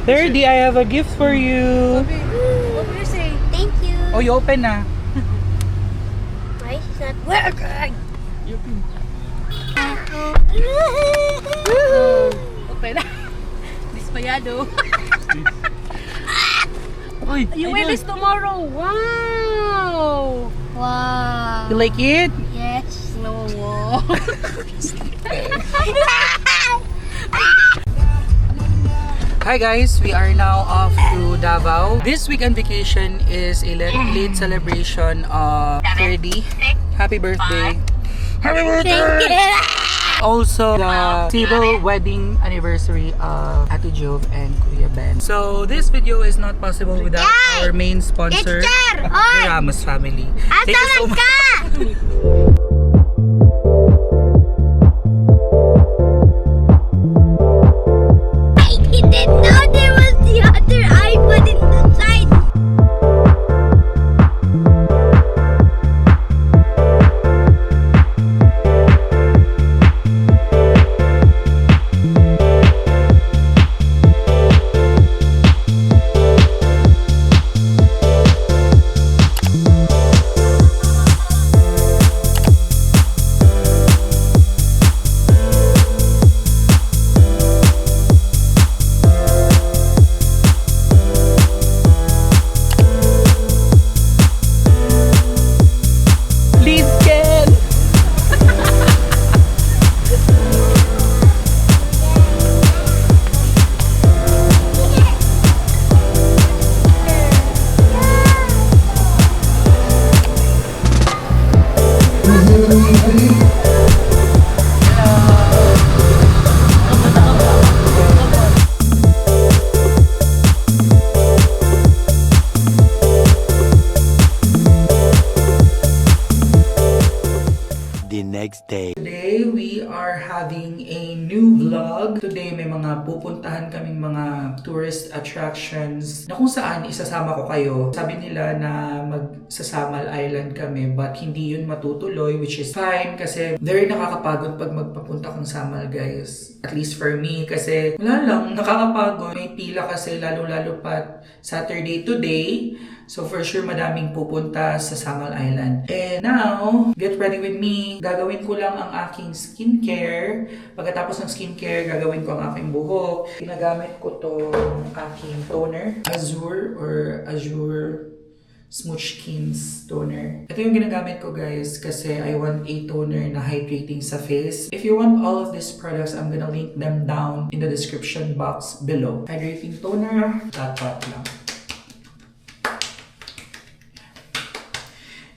30, I have a gift for you. What would you say? Thank you. Oh, you open na. Why is not working? Open. Dispayado. Uy, You wear this tomorrow. Wow. Wow. you like it? Yes. No. Hi guys, we are now off to Davao. This weekend vacation is a late celebration of 30. Happy birthday. Happy birthday! Also, the civil wedding anniversary of Ate Jove and Kuya Ben. So, this video is not possible without our main sponsor, Teacher! the Ramos family. Thank you so much. I didn't know there was the other iPad in the side. Please, Ken. The next day. Today, we are having a new vlog. Today, may mga pupuntahan kaming mga tourist attractions na kung saan isasama ko kayo. Sabi nila na magsasamal Island kami but hindi yun matutuloy, which is fine kasi very nakakapagod pag magpapunta kang Samal, guys. At least for me kasi wala lang, nakakapagod. May pila kasi lalo-lalo pa Saturday today. So for sure, madaming pupunta sa Samal Island. And now, get ready with me. Gagawin ko lang ang aking skincare. Pagkatapos ng skincare, gagawin ko ang aking buhok. Ginagamit ko to aking toner. Azure Smooth Skins Toner. Ito yung ginagamit ko, guys, kasi I want a toner na hydrating sa face. If you want all of these products, I'm gonna link them down in the description box below. Hydrating toner, dapat lang.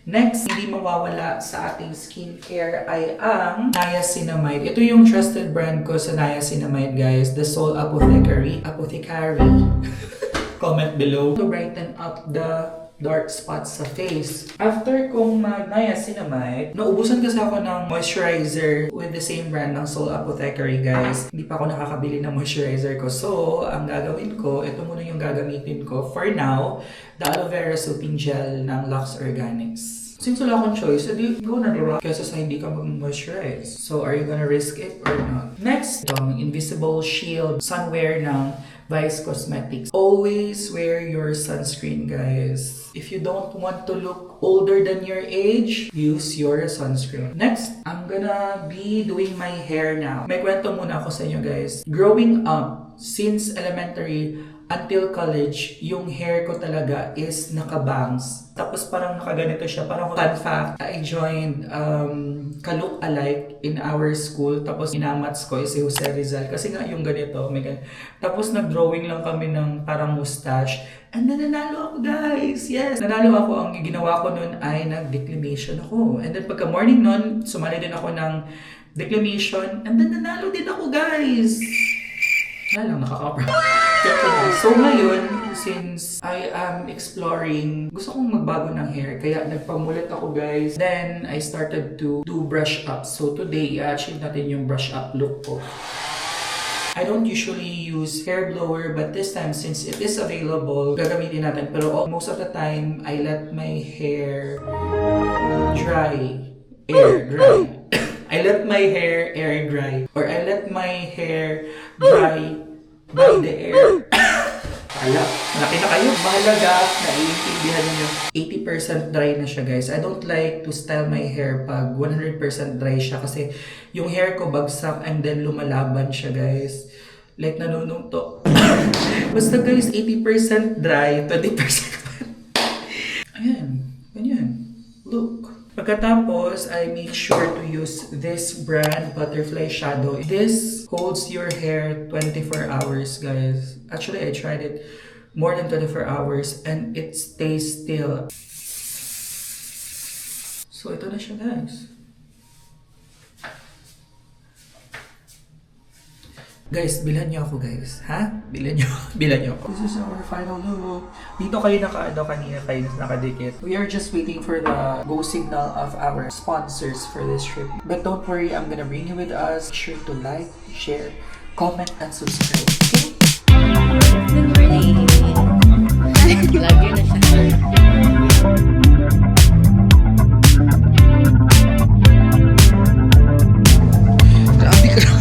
Next, hindi mawawala sa ating skincare ay ang Niacinamide. Ito yung trusted brand ko sa Niacinamide, guys. The Soul Apothecary. Comment below. To brighten up the dark spots sa face. After kong mag-niacinamide, naubusan kasi ako ng moisturizer with the same brand ng Soul Apothecary, guys. Hindi pa ako nakakabili ng moisturizer ko. So, ang gagawin ko, ito muna yung gagamitin ko for now, the aloe vera soaping gel ng Lux Organics. Since wala akong choice, edi go na, diba? Kesa sa hindi ka mag-moisturize. So, are you gonna risk it or not? Next, itong Invisible Shield Sunwear ng Vice Cosmetics. Always wear your sunscreen, guys. If you don't want to look older than your age, use your sunscreen. Next, I'm gonna be doing my hair now. May kwento muna ako sa inyo, guys. Growing up, since elementary until college, yung hair ko talaga is nakabangs. Tapos parang nakaganito siya. Parang fun fact, I joined Kalook Alike in our school. Tapos inamats ko si Jose Rizal. Kasi nga yung ganito, may ganito. Tapos nag-drawing lang kami ng parang mustache. And then nanalo ako, guys. Yes, nanalo ako. Ang ginawa ko nun ay nag-declamation ako. And then pagka morning nun, sumali din ako ng declamation. And then nanalo din ako, guys. Wala lang, nakaka-proud. So ngayon, since I am exploring, gusto kong magbago ng hair. Kaya nagpamulit ako, guys. Then, I started to do brush up. So today, i-achieve natin yung brush up look ko. I don't usually use hair blower, but this time, since it is available, gagamitin natin. Pero most of the time, I let my hair dry. Air dry. I let my hair air dry. Or I let my hair dry by the air. Hala, malaki na kayo. Mahalaga na iintindihan niyo. 80% dry na siya, guys. I don't like to style my hair pag 100% dry siya kasi yung hair ko bagsak and then lumalaban siya, guys. Like nanunungto. Basta guys, 80% dry, 20% Ayan, ganyan. Look. Pagkatapos, I make sure to use this brand Butterfly Shadow. This holds your hair 24 hours, guys. Actually, I tried it more than 24 hours and it stays still. So, ito na siya, guys. Guys, bilhan niyo ako, guys. Ha? Bilhan niyo. Bilhan niyo ako. This is our final look. Dito kayo kanina kayo nakadikit. We are just waiting for the go signal of our sponsors for this trip. But don't worry, I'm gonna bring you with us. Be sure to like, share, comment, and subscribe. Okay? Good morning. Lagi na siya. Grabe ka.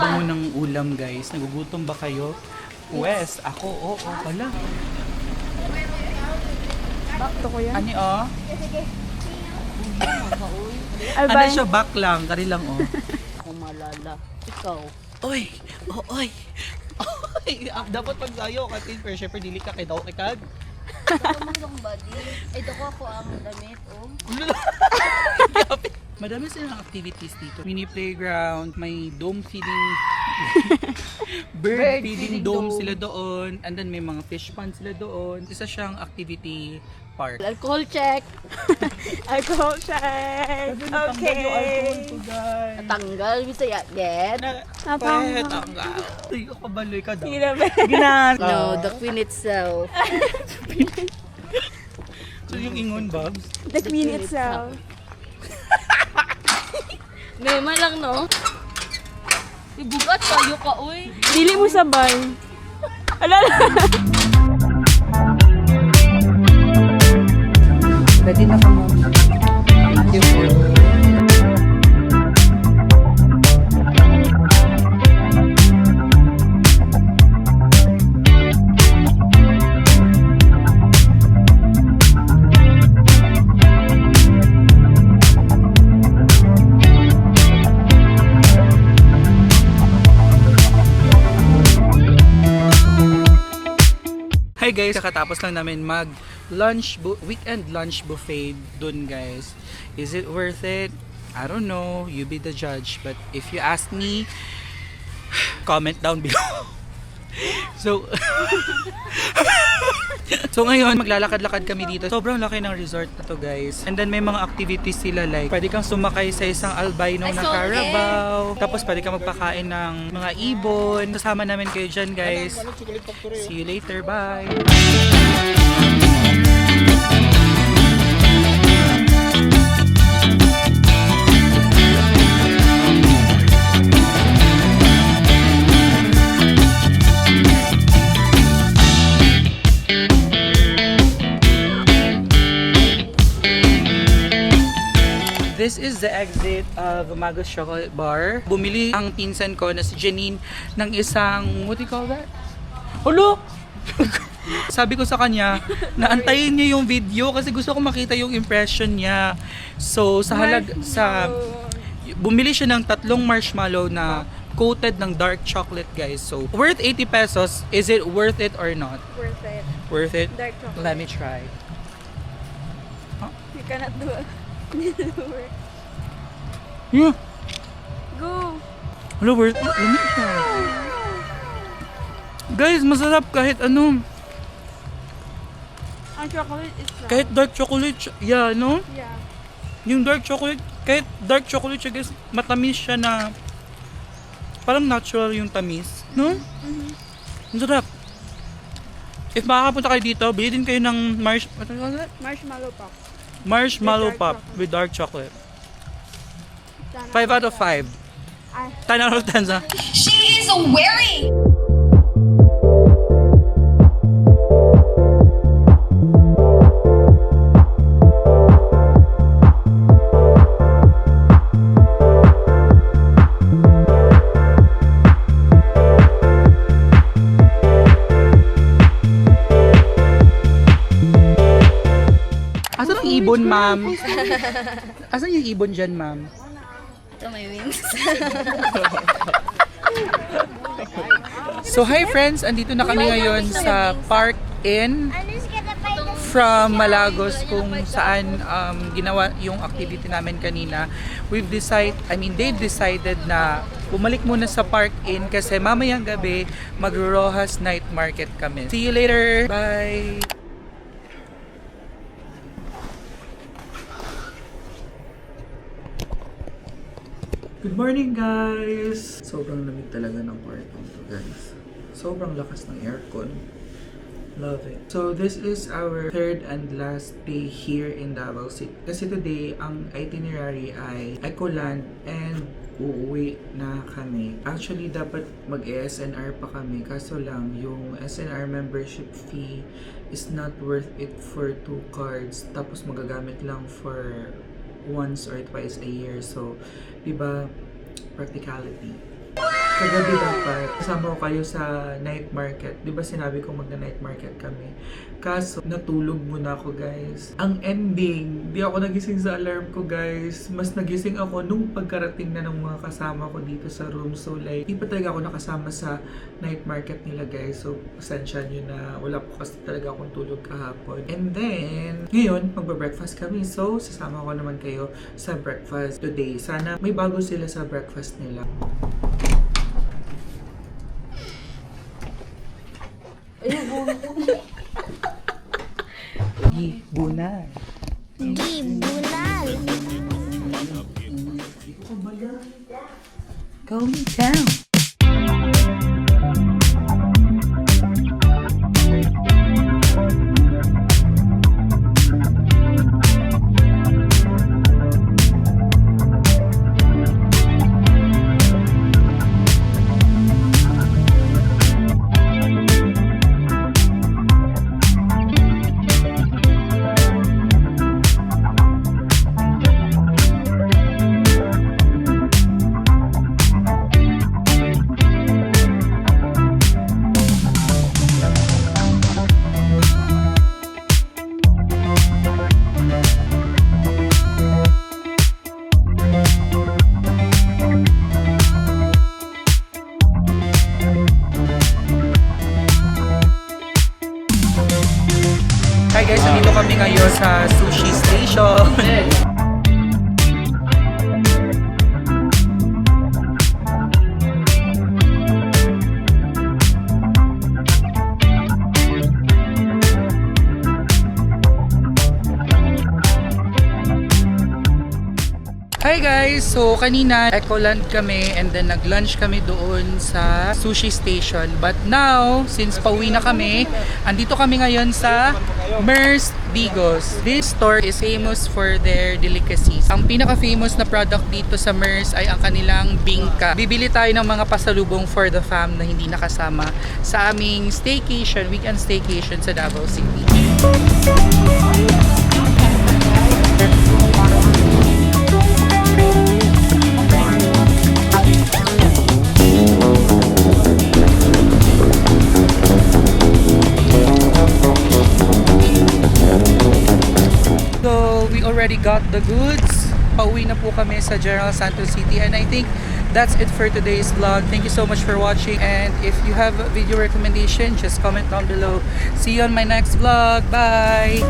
Bango ng ulam, guys. Nagugutom ba kayo? Wes, ako, oo, pala. Bakto ko yan. Ani, oh? Ay, Ano siya, back lang, kari lang, oh. Ako malala. Ikaw. Oy, oh, oy. Oy, dapat pag tayo, kasi pero syempre dili ka kay daw kag. Ito mong body. Ito ko ako ang damit, oh. Madami silang activities dito. Mini playground, may dome feeding, bird feeding dome sila doon, and then may mga fish pond sila doon. Isa siyang activity park. Alcohol check. Alcohol check. Okay. Tanggal, bisa ya, get? Tanggal. Ay, kabaloy ka daw. Ginan. No, the queen itself. So yung ingon, Babs? The queen itself. Mema lang, no? Ibugat tayo ka, uy. Dili mo sabay. Alala. Ready na ka mo. Thank you for Hi guys, kakatapos lang namin mag weekend lunch buffet dun, guys. Is it worth it? I don't know, you be the judge, but if you ask me, comment down below. So So ngayon, maglalakad-lakad kami dito. Sobrang laki ng resort na to, guys. And then may mga activities sila, like pwede kang sumakay sa isang albino na carabao. Tapos pwede kang magpakain ng mga ibon. Kasama namin kayo dyan, guys. See you later, bye! This is the exit of Magos Chocolate Bar. Bumili ang pinsan ko na si Janine ng isang, what do you call that? Hello! Sabi ko sa kanya, naantayin niya yung video kasi gusto ko makita yung impression niya. So, bumili siya ng 3 marshmallow na coated ng dark chocolate, guys. So, worth 80 pesos. Is it worth it or not? Worth it. Worth it? Dark chocolate. Let me try. You cannot do it. Yeah. Go. Hello, worth it? Let me try. Guys, masarap kahit ano. Ang chocolate is brown. Kahit dark chocolate. Yeah, no? Yeah. Yung dark chocolate, kahit dark chocolate siya guys, matamis siya na parang natural yung tamis. No? Ang sarap. If makakapunta kayo dito, bili din kayo ng Marshmallow pop. marshmallow With dark pop chocolate. with dark chocolate. 5 Sana. out of 5. Ay. 10 out of 10 sa. She is wearing Asan ang ibon, ma'am? Asan yung ibon dyan, ma'am? Ito may wings. So, hi friends! Andito na kami ngayon sa Park Inn from Malagos kung saan ginawa yung activity namin kanina. They've decided na bumalik muna sa Park Inn kasi mamayang gabi magro-Rojas Night Market kami. See you later! Bye! Good morning, guys! Sobrang lamig talaga ng kwarto to, guys. Sobrang lakas ng aircon. Love it. So, this is our third and last day here in Davao City. Kasi today, ang itinerary ay Ecoland and uuwi na kami. Actually, dapat mag-SNR pa kami. Kaso lang, yung SNR membership fee is not worth it for 2 cards. Tapos magagamit lang for once or twice a year. So, diba, practicality. Kagabi dapat, kasama ko kayo sa night market. Diba sinabi ko magna-night market kami? Kaso, natulog muna ako, guys. Ang ending, di ako nagising sa alarm ko, guys. Mas nagising ako nung pagkarating na ng mga kasama ko dito sa room. So, like, di pa talaga ako nakasama sa night market nila, guys. So, pasensya nyo na wala po kasi talaga akong tulog kahapon. And then, ngayon, magbe-breakfast kami. So, sasama ko naman kayo sa breakfast today. Sana may bago sila sa breakfast nila. Bunal. Going down. Hi guys, nandito kami ngayon sa sushi station. Hi guys! So kanina Ecoland kami and then nag-lunch kami doon sa sushi station. But now, since pauwi na kami, andito kami ngayon sa Mers Digos. This store is famous for their delicacies. Ang pinaka-famous na product dito sa Mers ay ang kanilang bingka. Bibili tayo ng mga pasalubong for the fam na hindi nakasama sa aming staycation, weekend staycation sa Davao City. So, we already got the goods. Pauwi na po kami sa General Santos City and I think that's it for today's vlog. Thank you so much for watching and if you have a video recommendation, just comment down below. See you on my next vlog. Bye!